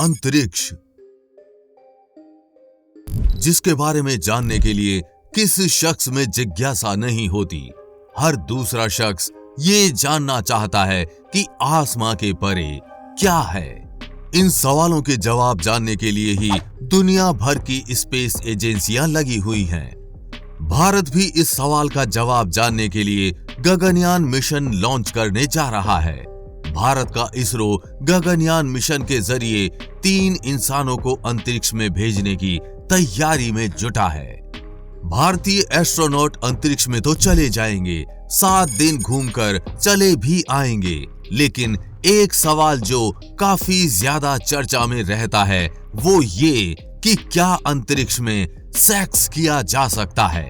अंतरिक्ष, जिसके बारे में जानने के लिए किस शख्स में जिज्ञासा नहीं होती। हर दूसरा शख्स ये जानना चाहता है कि आसमां के परे क्या है। इन सवालों के जवाब जानने के लिए ही दुनिया भर की स्पेस एजेंसियां लगी हुई हैं। भारत भी इस सवाल का जवाब जानने के लिए गगनयान मिशन लॉन्च करने जा रहा है। भारत का इसरो गगनयान मिशन के जरिए 3 इंसानों को अंतरिक्ष में भेजने की तैयारी में जुटा है। भारतीय एस्ट्रोनॉट अंतरिक्ष में तो चले जाएंगे, 7 दिन घूमकर चले भी आएंगे, लेकिन एक सवाल जो काफी ज्यादा चर्चा में रहता है वो ये कि क्या अंतरिक्ष में सेक्स किया जा सकता है।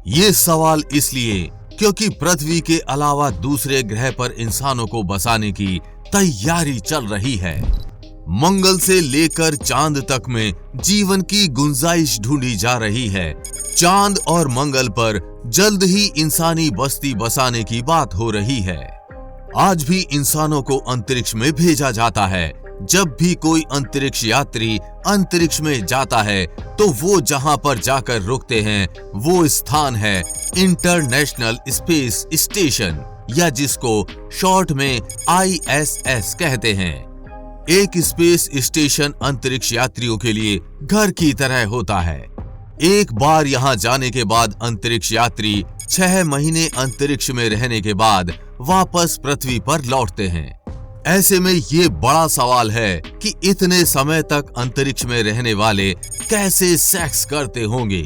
ये सवाल इसलिए क्योंकि पृथ्वी के अलावा दूसरे ग्रह पर इंसानों को बसाने की तैयारी चल रही है। मंगल से लेकर चांद तक में जीवन की गुंजाइश ढूंढी जा रही है। चांद और मंगल पर जल्द ही इंसानी बस्ती बसाने की बात हो रही है। आज भी इंसानों को अंतरिक्ष में भेजा जाता है। जब भी कोई अंतरिक्ष यात्री अंतरिक्ष में जाता है तो वो जहां पर जाकर रुकते हैं वो स्थान है इंटरनेशनल स्पेस स्टेशन, या जिसको शॉर्ट में ISS कहते हैं। एक स्पेस स्टेशन अंतरिक्ष यात्रियों के लिए घर की तरह होता है। एक बार यहां जाने के बाद अंतरिक्ष यात्री 6 महीने अंतरिक्ष में रहने के बाद वापस पृथ्वी पर लौटते हैं। ऐसे में ये बड़ा सवाल है कि इतने समय तक अंतरिक्ष में रहने वाले कैसे सेक्स करते होंगे।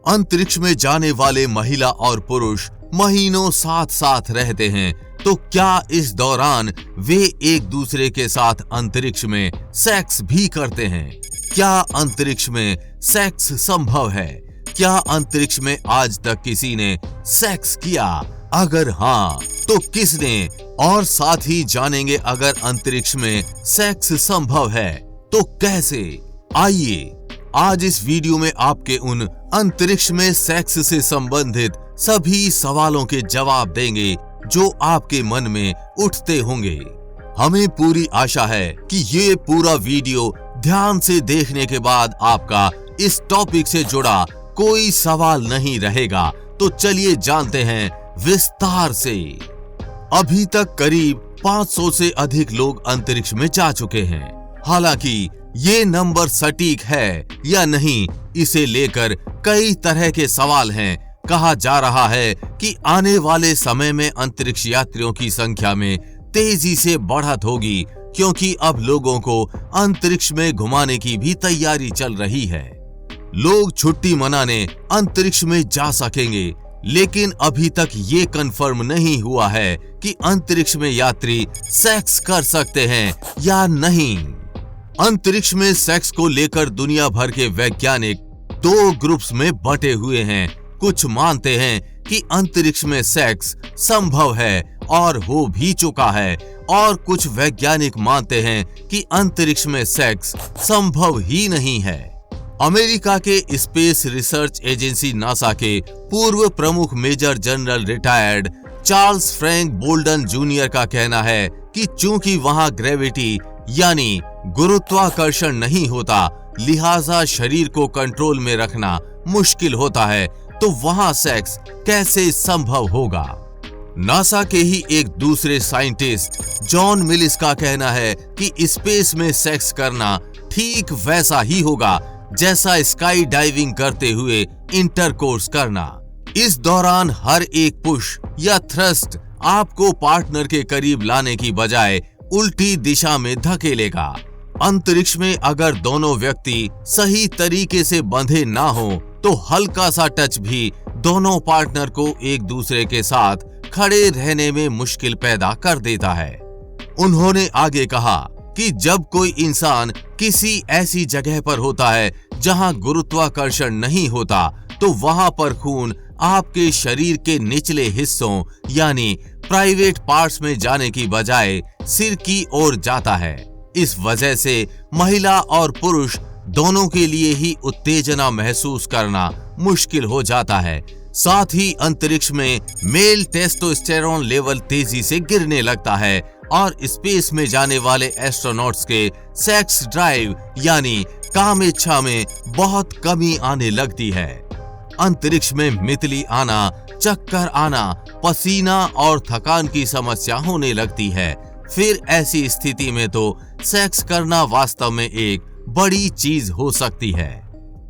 अंतरिक्ष में जाने वाले महिला और पुरुष महीनों साथ साथ रहते हैं, तो क्या इस दौरान वे एक दूसरे के साथ अंतरिक्ष में सेक्स भी करते हैं? क्या अंतरिक्ष में सेक्स संभव है? क्या अंतरिक्ष में आज तक किसी ने सेक्स किया? अगर हाँ तो किसने? और साथ ही जानेंगे अगर अंतरिक्ष में सेक्स संभव है तो कैसे। आइए आज इस वीडियो में आपके उन अंतरिक्ष में सेक्स से संबंधित सभी सवालों के जवाब देंगे जो आपके मन में उठते होंगे। हमें पूरी आशा है कि ये पूरा वीडियो ध्यान से देखने के बाद आपका इस टॉपिक से जुड़ा कोई सवाल नहीं रहेगा। तो चलिए जानते हैं विस्तार से। अभी तक करीब 500 से अधिक लोग अंतरिक्ष में जा चुके हैं। हालांकि ये नंबर सटीक है या नहीं, इसे लेकर कई तरह के सवाल हैं। कहा जा रहा है कि आने वाले समय में अंतरिक्ष यात्रियों की संख्या में तेजी से बढ़त होगी, क्योंकि अब लोगों को अंतरिक्ष में घुमाने की भी तैयारी चल रही है। लोग छुट्टी मनाने अंतरिक्ष में जा सकेंगे, लेकिन अभी तक ये कंफर्म नहीं हुआ है कि अंतरिक्ष में यात्री सेक्स कर सकते हैं या नहीं। अंतरिक्ष में सेक्स को लेकर दुनिया भर के वैज्ञानिक 2 ग्रुप्स में बंटे हुए हैं। कुछ मानते हैं कि अंतरिक्ष में सेक्स संभव है और हो भी चुका है, और कुछ वैज्ञानिक मानते हैं कि अंतरिक्ष में सेक्स संभव ही नहीं है। अमेरिका के स्पेस रिसर्च एजेंसी नासा के पूर्व प्रमुख major general retired Charles Frank Bolden junior का कहना है कि चूंकि वहां ग्रेविटी यानी गुरुत्वाकर्षण नहीं होता, लिहाजा शरीर को कंट्रोल में रखना मुश्किल होता है, तो वहां सेक्स कैसे संभव होगा। नासा के ही एक दूसरे साइंटिस्ट जॉन मिलिस का कहना है कि स्पेस में सेक्स करना ठीक वैसा ही होगा जैसा स्काई डाइविंग करते हुए इंटरकोर्स करना। इस दौरान हर एक पुश या थ्रस्ट आपको पार्टनर के करीब लाने की बजाय उल्टी दिशा में धकेलेगा। अंतरिक्ष में अगर दोनों व्यक्ति सही तरीके से बंधे ना हो तो हल्का सा टच भी दोनों पार्टनर को एक दूसरे के साथ खड़े रहने में मुश्किल पैदा कर देता है। उन्होंने आगे कहा कि जब कोई इंसान किसी ऐसी जगह पर होता है जहां गुरुत्वाकर्षण नहीं होता, तो वहां पर खून आपके शरीर के निचले हिस्सों यानी प्राइवेट पार्ट्स में जाने की बजाय सिर की ओर जाता है। इस वजह से महिला और पुरुष दोनों के लिए ही उत्तेजना महसूस करना मुश्किल हो जाता है। साथ ही अंतरिक्ष में मेल टेस्टोस्टेरोन लेवल तेजी से गिरने लगता है और स्पेस में जाने वाले एस्ट्रोनॉट्स के सेक्स ड्राइव यानी काम इच्छा में बहुत कमी आने लगती है। अंतरिक्ष में मितली आना, चक्कर आना, पसीना और थकान की समस्या होने लगती है। फिर ऐसी स्थिति में तो सेक्स करना वास्तव में एक बड़ी चीज हो सकती है।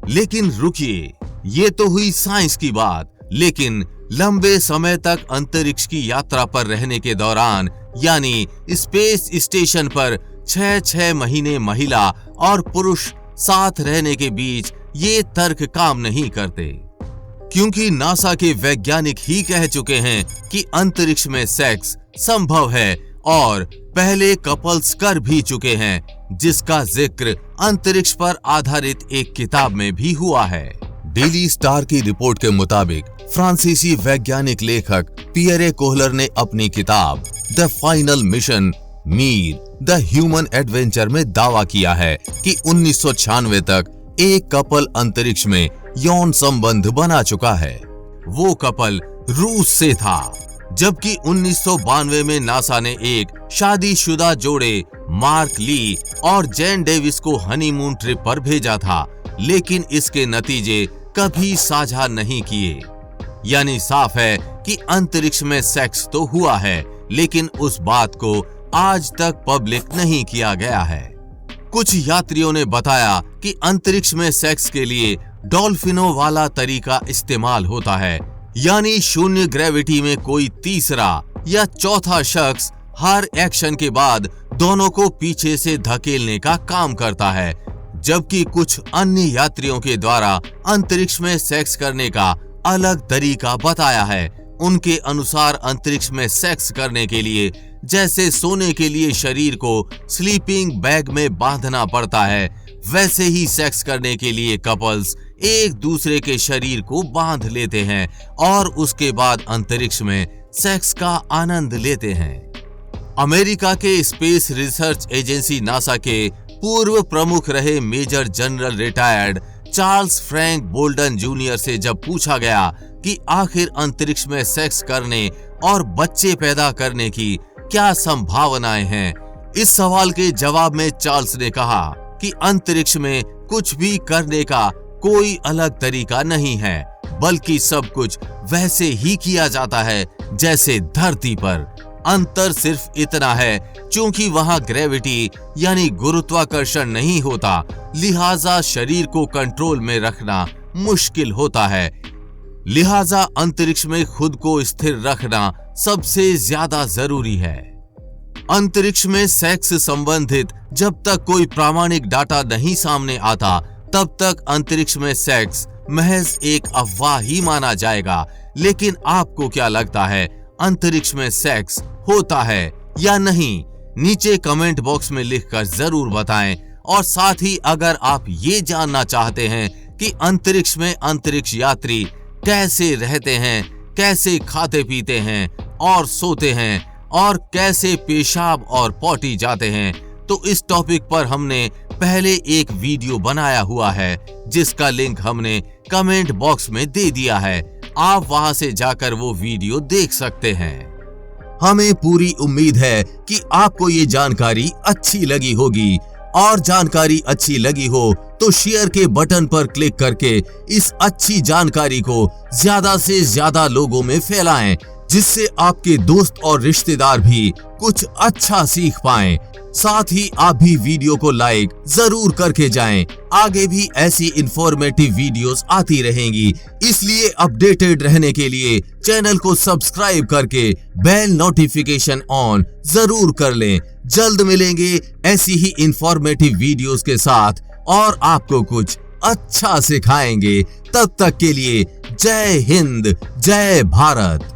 लेकिन रुकिए, ये तो हुई साइंस की बात। लेकिन लंबे समय तक अंतरिक्ष की यात्रा पर रहने के दौरान यानी स्पेस स्टेशन पर 6 महीने महिला और पुरुष साथ रहने के बीच ये तर्क काम नहीं करते, क्योंकि नासा के वैज्ञानिक ही कह चुके हैं कि अंतरिक्ष में सेक्स संभव है और पहले कपल्स कर भी चुके हैं, जिसका जिक्र अंतरिक्ष पर आधारित एक किताब में भी हुआ है। डेली स्टार की रिपोर्ट के मुताबिक फ्रांसीसी वैज्ञानिक लेखक पियरे कोहलर ने अपनी किताब the final mission Mir the human adventure में दावा किया है कि 1996 तक एक कपल अंतरिक्ष में यौन संबंध बना चुका है। वो कपल रूस से था, जबकि 1992 में नासा ने एक शादीशुदा जोड़े मार्क ली और जैन डेविस को हनीमून ट्रिप पर भेजा था, लेकिन इसके नतीजे कभी साझा नहीं किए। यानी साफ है कि अंतरिक्ष में सेक्स तो हुआ है, लेकिन उस बात को आज तक पब्लिक नहीं किया गया है। कुछ यात्रियों ने बताया कि अंतरिक्ष में सेक्स के लिए डॉल्फिनों वाला तरीका इस्तेमाल होता है, यानी शून्य ग्रेविटी में कोई तीसरा या चौथा शख्स हर एक्शन के बाद दोनों को पीछे से धकेलने का काम करता है। जबकि कुछ अन्य यात्रियों के द्वारा अंतरिक्ष में सेक्स करने का अलग तरीका बताया है। उनके अनुसार अंतरिक्ष में सेक्स करने के लिए जैसे सोने के लिए शरीर को स्लीपिंग बैग में बांधना पड़ता है, वैसे ही सेक्स करने के लिए कपल्स एक दूसरे के शरीर को बांध लेते हैं और उसके बाद अंतरिक्ष में सेक्स का आनंद लेते हैं। अमेरिका के स्पेस रिसर्च एजेंसी नासा के पूर्व प्रमुख रहे major general retired Charles Frank Bolden junior से जब पूछा गया कि आखिर अंतरिक्ष में सेक्स करने और बच्चे पैदा करने की क्या संभावनाएं हैं, इस सवाल के जवाब में चार्ल्स ने कहा कि अंतरिक्ष में कुछ भी करने का कोई अलग तरीका नहीं है, बल्कि सब कुछ वैसे ही किया जाता है जैसे धरती पर। अंतर सिर्फ इतना है, क्योंकि वहां ग्रेविटी यानी गुरुत्वाकर्षण नहीं होता, लिहाजा शरीर को कंट्रोल में रखना मुश्किल होता है। लिहाजा अंतरिक्ष में खुद को स्थिर रखना सबसे ज्यादा जरूरी है। अंतरिक्ष में सेक्स संबंधित जब तक कोई प्रामाणिक डाटा नहीं सामने आता, तब तक अंतरिक्ष में सेक्स महज एक अफवाह ही माना जाएगा। लेकिन आपको क्या लगता है, अंतरिक्ष में सेक्स होता है या नहीं? नीचे कमेंट बॉक्स में लिखकर जरूर बताएं। और साथ ही अगर आप ये जानना चाहते हैं कि अंतरिक्ष में अंतरिक्ष यात्री कैसे रहते हैं, कैसे खाते पीते हैं और सोते हैं और कैसे पेशाब और पॉटी जाते हैं, तो इस टॉपिक पर हमने पहले एक वीडियो बनाया हुआ है, जिसका लिंक हमने कमेंट बॉक्स में दे दिया है। आप वहां से जाकर वो वीडियो देख सकते हैं। हमें पूरी उम्मीद है कि आपको ये जानकारी अच्छी लगी होगी, और जानकारी अच्छी लगी हो तो शेयर के बटन पर क्लिक करके इस अच्छी जानकारी को ज्यादा से ज्यादा लोगों में फैलाएं, जिससे आपके दोस्त और रिश्तेदार भी कुछ अच्छा सीख पाएं। साथ ही आप भी वीडियो को लाइक जरूर करके जाएं। आगे भी ऐसी इंफॉर्मेटिव वीडियोस आती रहेंगी, इसलिए अपडेटेड रहने के लिए चैनल को सब्सक्राइब करके बेल नोटिफिकेशन ऑन जरूर कर लें। जल्द मिलेंगे ऐसी ही इंफॉर्मेटिव वीडियोस के साथ और आपको कुछ अच्छा सिखाएंगे। तब तक के लिए जय हिंद, जय भारत।